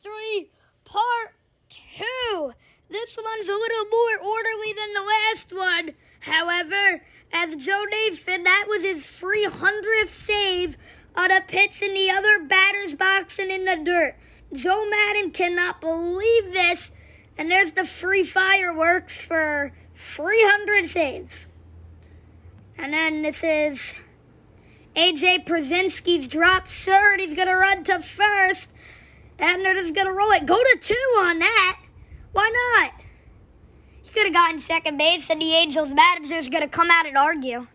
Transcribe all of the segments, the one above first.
History Part 2. This one's a little more orderly than the last one. However, as Joe Nathan, that was his 300th save on a pitch in the other batter's box and in the dirt. Joe Maddon cannot believe this, and there's the free fireworks for 300 saves. And then this is A.J. Pierzynski's dropped third. He's going to run to first, and they're just going to roll it. Go to 2 on that. Why not? He could have gotten second base, and the Angels manager's going to come out and argue.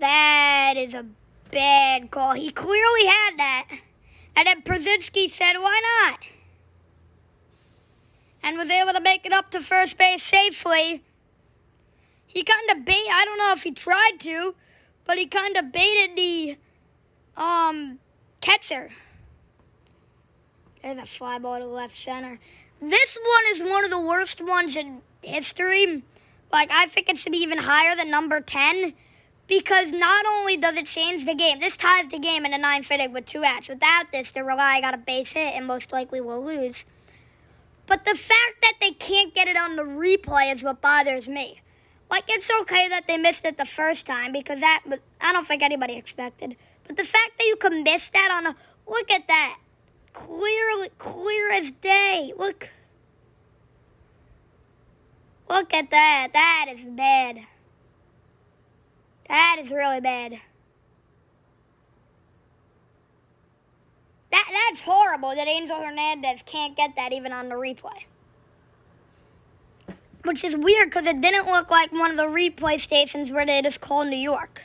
That is a bad call. He clearly had that. And then Pierzynski said, why not? And was able to make it up to first base safely. He kind of I don't know if he tried to, but he kind of baited the catcher. There's a fly ball to left center. This one is one of the worst ones in history. Like, I think it should be even higher than number 10. Because not only does it change the game, this ties the game in the 9th inning with 2 outs. Without this, they're relying on a base hit and most likely will lose. But the fact that they can't get it on the replay is what bothers me. Like, it's okay that they missed it the first time because I don't think anybody expected. But the fact that you can miss that on look at that. Clear as day. Look at that. That is bad. That is really bad. That's horrible that Angel Hernandez can't get that even on the replay. Which is weird because it didn't look like one of the replay stations where they just call New York.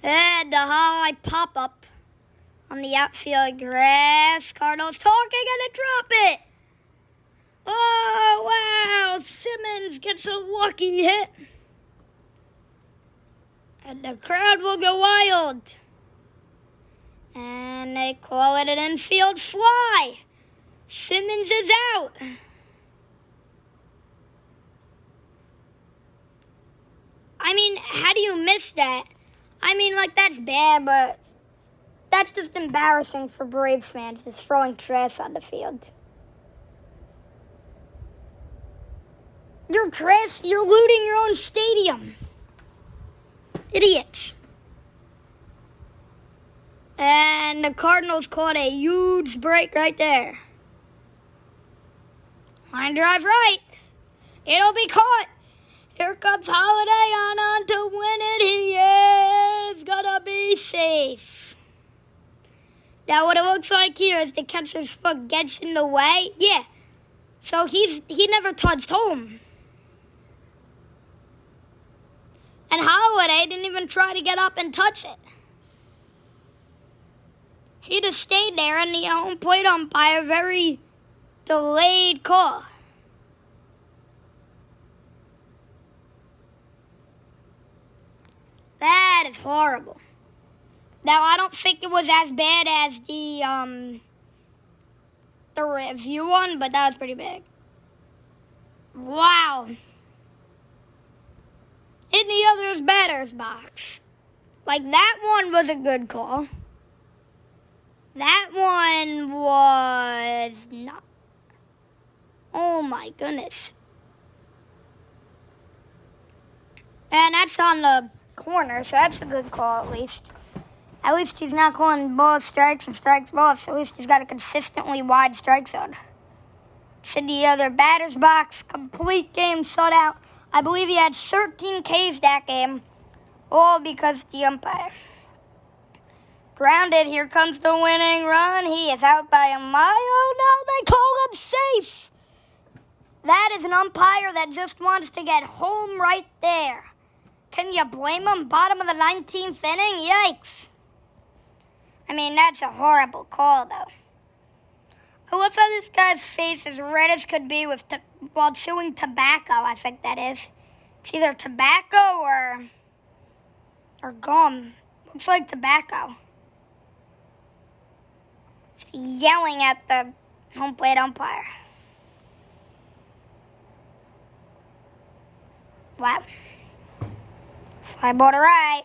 And the high pop-up on the outfield grass. Cardinals talking and they drop it. Oh, wow. Simmons gets a lucky hit. And the crowd will go wild. And they call it an infield fly. Simmons is out. I mean, how do you miss that? I mean, like, that's bad, but that's just embarrassing for Braves fans, just throwing trash on the field. You're trash. You're looting your own stadium. Idiots. And the Cardinals caught a huge break right there. Line drive right. It'll be caught. Here comes Holiday on to win it. He is gonna be safe. Now what it looks like here is the catcher's foot gets in the way. Yeah. So he never touched home. And Holiday didn't even try to get up and touch it. He just stayed there, and the home plate umpire very delayed call. That is horrible. Now, I don't think it was as bad as the review one, but that was pretty bad. Wow. In the other's batter's box. Like, that one was a good call. That one was not. Oh, my goodness. And that's on the corner, so that's a good call at least. At least he's not calling balls strikes and strikes balls, so at least he's got a consistently wide strike zone. To the other batter's box, complete game shutout. I believe he had 13 Ks that game, all because the umpire. Grounded, here comes the winning run. He is out by a mile. Oh, no, they call him safe. That is an umpire that just wants to get home right there. Can you blame him? Bottom of the 19th inning? Yikes. I mean, that's a horrible call, though. I love how this guy's face is red as could be while chewing tobacco, I think that is. It's either tobacco or gum. Looks like tobacco. He's yelling at the home plate umpire. Wow. Fly ball to right.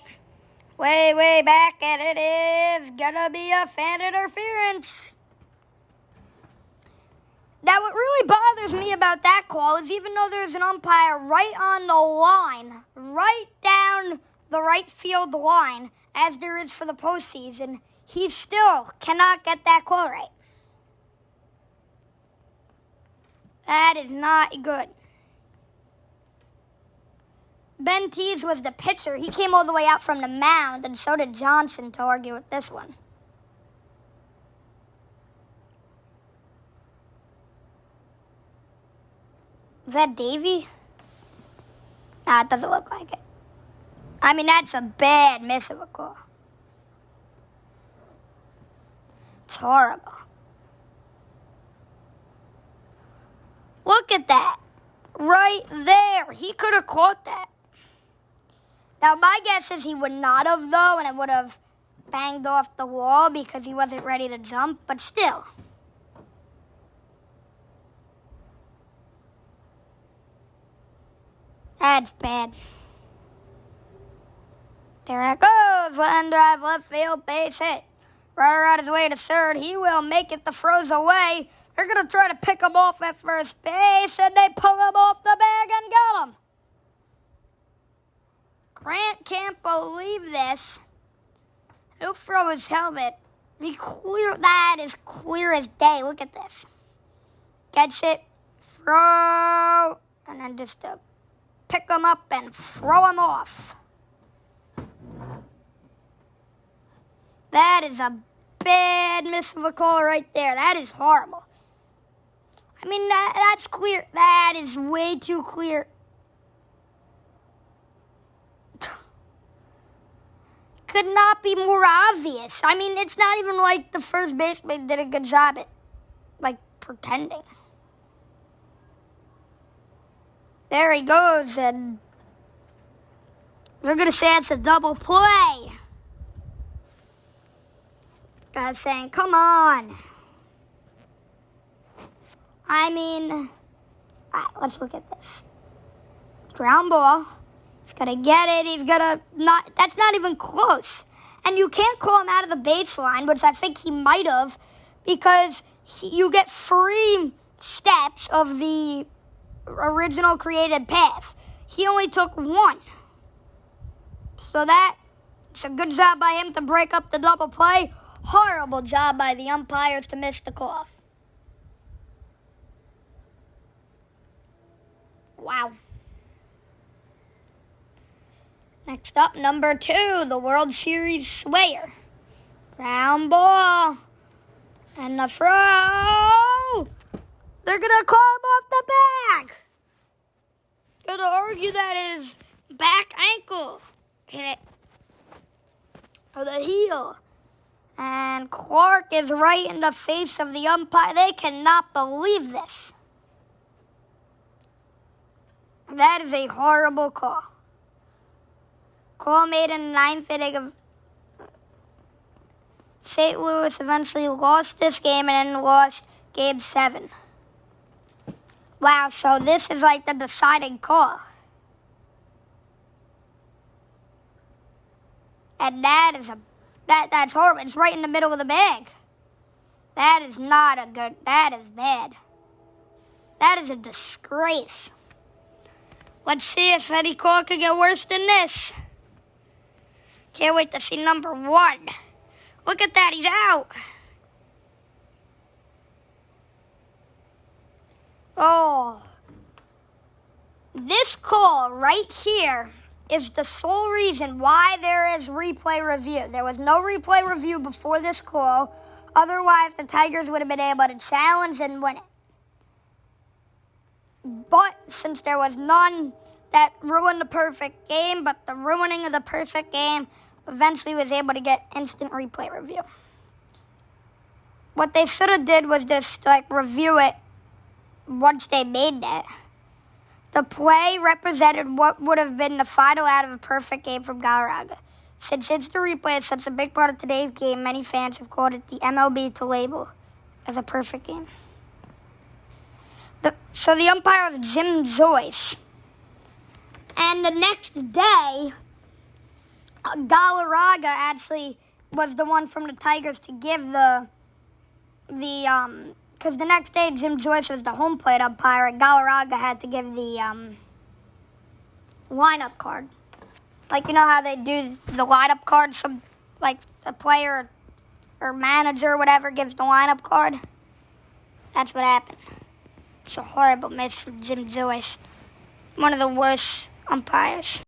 Way back, and it is gonna be a fan interference. Now, what really bothers me about that call is even though there's an umpire right on the line, right down the right field line, as there is for the postseason, he still cannot get that call right. That is not good. Ben Tees was the pitcher. He came all the way out from the mound, and so did Johnson to argue with this one. Is that Davey? Nah, it doesn't look like it. I mean, that's a bad miss of a call. It's horrible. Look at that. Right there. He could have caught that. Now, my guess is he would not have, though, and it would have banged off the wall because he wasn't ready to jump, but still. That's bad. There it goes. Line drive, left field, base hit. Runner on his way to third. He will make it. The throw's away. They're going to try to pick him off at first base, and they pull him off the bag and got him. Grant can't believe this. He'll throw his helmet. That is clear as day. Look at this. Gets it, throw, and then just pick him up and throw him off. That is a bad miss of a call right there. That is horrible. I mean, that's clear. That is way too clear. Could not be more obvious. I mean, it's not even like the first baseman did a good job at, like, pretending. There he goes, and they're going to say it's a double play. Guys saying, come on. I mean, all right, let's look at this. Ground ball. He's going to get it. He's going to not. That's not even close. And you can't call him out of the baseline, which I think he might have, because you get 3 steps of the original created path. He only took 1. So that's a good job by him to break up the double play. Horrible job by the umpires to miss the call. Wow. Next up, number 2, the World Series Swayer. Ground ball. And the throw. They're going to call him off the bag. Going to argue that his back ankle hit it. Or the heel. And Clark is right in the face of the umpire. They cannot believe this. That is a horrible call. Call made in the 9th inning of St. Louis eventually lost this game and then lost Game 7. Wow, so this is like the deciding call. And that's horrible. It's right in the middle of the bag. That is not a good, that is bad. That is a disgrace. Let's see if any call could get worse than this. Can't wait to see number 1. Look at that, he's out. Oh. This call right here is the sole reason why there is replay review. There was no replay review before this call. Otherwise, the Tigers would have been able to challenge and win it. But since there was none, that ruined the perfect game. But the ruining of the perfect game eventually was able to get instant replay review. What they should have did was just review it once they made that. The play represented what would have been the final out of a perfect game from Galarraga. Since instant replay is such a big part of today's game, many fans have called it the MLB to label as a perfect game. So the umpire was Jim Joyce. And the next day, Galarraga actually was the one from the Tigers to give because the next day Jim Joyce was the home plate umpire, and Galarraga had to give the lineup card. Like, you know how they do the lineup card? Some, like, a player or manager or whatever gives the lineup card. That's what happened. It's a horrible miss from Jim Joyce. One of the worst umpires.